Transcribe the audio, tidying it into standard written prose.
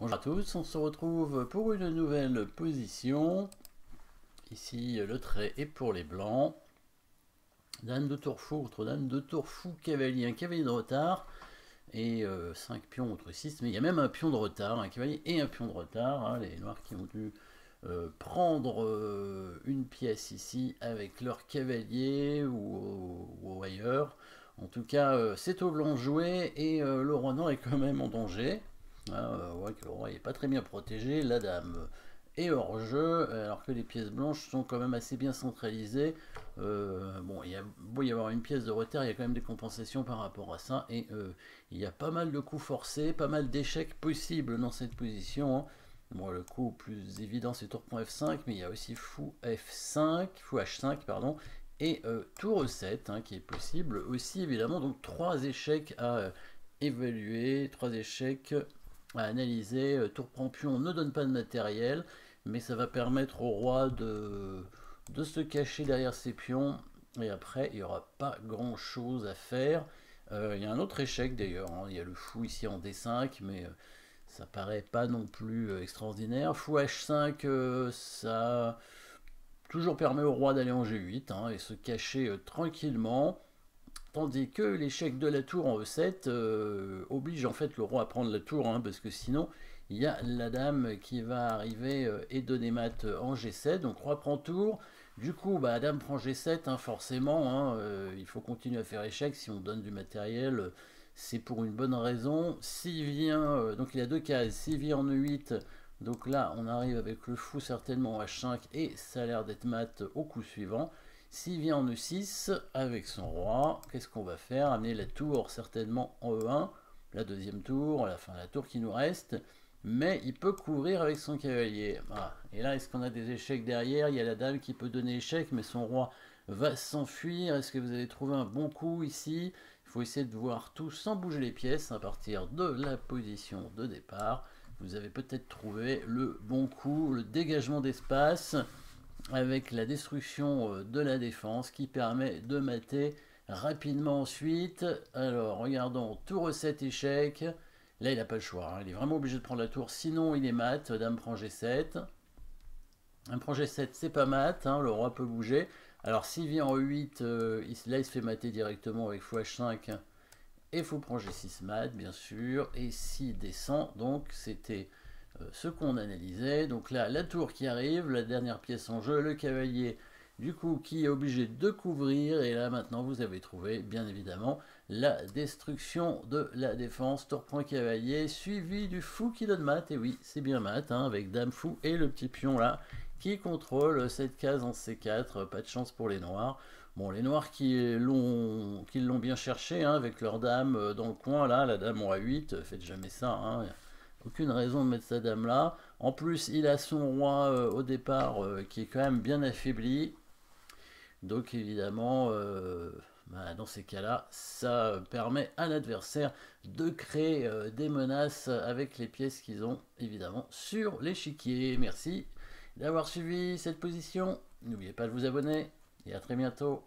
Bonjour à tous, on se retrouve pour une nouvelle position. Ici, le trait est pour les blancs. Dame de tour fou, contre dame de tour fou, cavalier, un cavalier de retard. Et 5 pions contre 6, mais il y a même un pion de retard, un cavalier et un pion de retard. Hein, les noirs qui ont dû prendre une pièce ici avec leur cavalier ou ailleurs. En tout cas, c'est au blanc de jouer et le roi noir est quand même en danger. On voit que le roi n'est pas très bien protégé, la dame est hors jeu, alors que les pièces blanches sont quand même assez bien centralisées. Bon, il y a beau y avoir une pièce de retard, il y a quand même des compensations par rapport à ça, et il y a pas mal de coups forcés, pas mal d'échecs possibles dans cette position. Hein. Bon, le coup plus évident c'est tour F5, mais il y a aussi fou F5, fou H5, pardon, et tour E7 hein, qui est possible aussi évidemment. Donc 3 échecs à évaluer, 3 échecs à analyser. Tour prend pion ne donne pas de matériel, mais ça va permettre au roi de se cacher derrière ses pions, et après il n'y aura pas grand chose à faire. Il y a un autre échec d'ailleurs, hein. Il y a le fou ici en D5, mais ça paraît pas non plus extraordinaire. Fou H5, ça toujours permet au roi d'aller en G8 hein, et se cacher tranquillement. Tandis que l'échec de la tour en E7 oblige en fait le roi à prendre la tour, hein, parce que sinon il y a la dame qui va arriver et donner mat en G7. Donc roi prend tour. Du coup, bah, dame prend G7, hein, forcément. Hein, il faut continuer à faire échec si on donne du matériel. C'est pour une bonne raison. S'il vient, donc il a deux cases. S'il vient en E8, donc là on arrive avec le fou certainement en H5 et ça a l'air d'être mat au coup suivant. S'il vient en E6 avec son roi, qu'est-ce qu'on va faire? Amener la tour certainement en E1, la deuxième tour, la tour qui nous reste, mais il peut couvrir avec son cavalier. Voilà. Et là, est-ce qu'on a des échecs derrière? Il y a la dame qui peut donner échec, mais son roi va s'enfuir. Est-ce que vous avez trouvé un bon coup ici? Il faut essayer de voir tout sans bouger les pièces à partir de la position de départ. Vous avez peut-être trouvé le bon coup, le dégagement d'espace, avec la destruction de la défense qui permet de mater rapidement ensuite. Alors regardons, tour E7 échec. Là il n'a pas le choix, hein. Il est vraiment obligé de prendre la tour, sinon il est mat. Dame prend G7. Dame prend G7, c'est pas mat, hein. Le roi peut bouger. Alors s'il vient en E8, là il se fait mater directement avec fou H5 et fou prend G6 mat bien sûr. Et s'il descend, donc c'était ce qu'on analysait. Donc là, la tour qui arrive, la dernière pièce en jeu, le cavalier, du coup, qui est obligé de couvrir. Et là, maintenant, vous avez trouvé, bien évidemment, la destruction de la défense. Tour point cavalier, suivi du fou qui donne mat. Et oui, c'est bien mat, hein, avec dame fou et le petit pion là, qui contrôle cette case en C4. Pas de chance pour les noirs. Bon, les noirs qui l'ont bien cherché, hein, avec leur dame dans le coin, là, la dame en A8, faites jamais ça, hein. Aucune raison de mettre sa dame là. En plus, il a son roi au départ qui est quand même bien affaibli. Donc évidemment, dans ces cas-là, ça permet à l'adversaire de créer des menaces avec les pièces qu'ils ont évidemment sur l'échiquier. Merci d'avoir suivi cette position. N'oubliez pas de vous abonner et à très bientôt.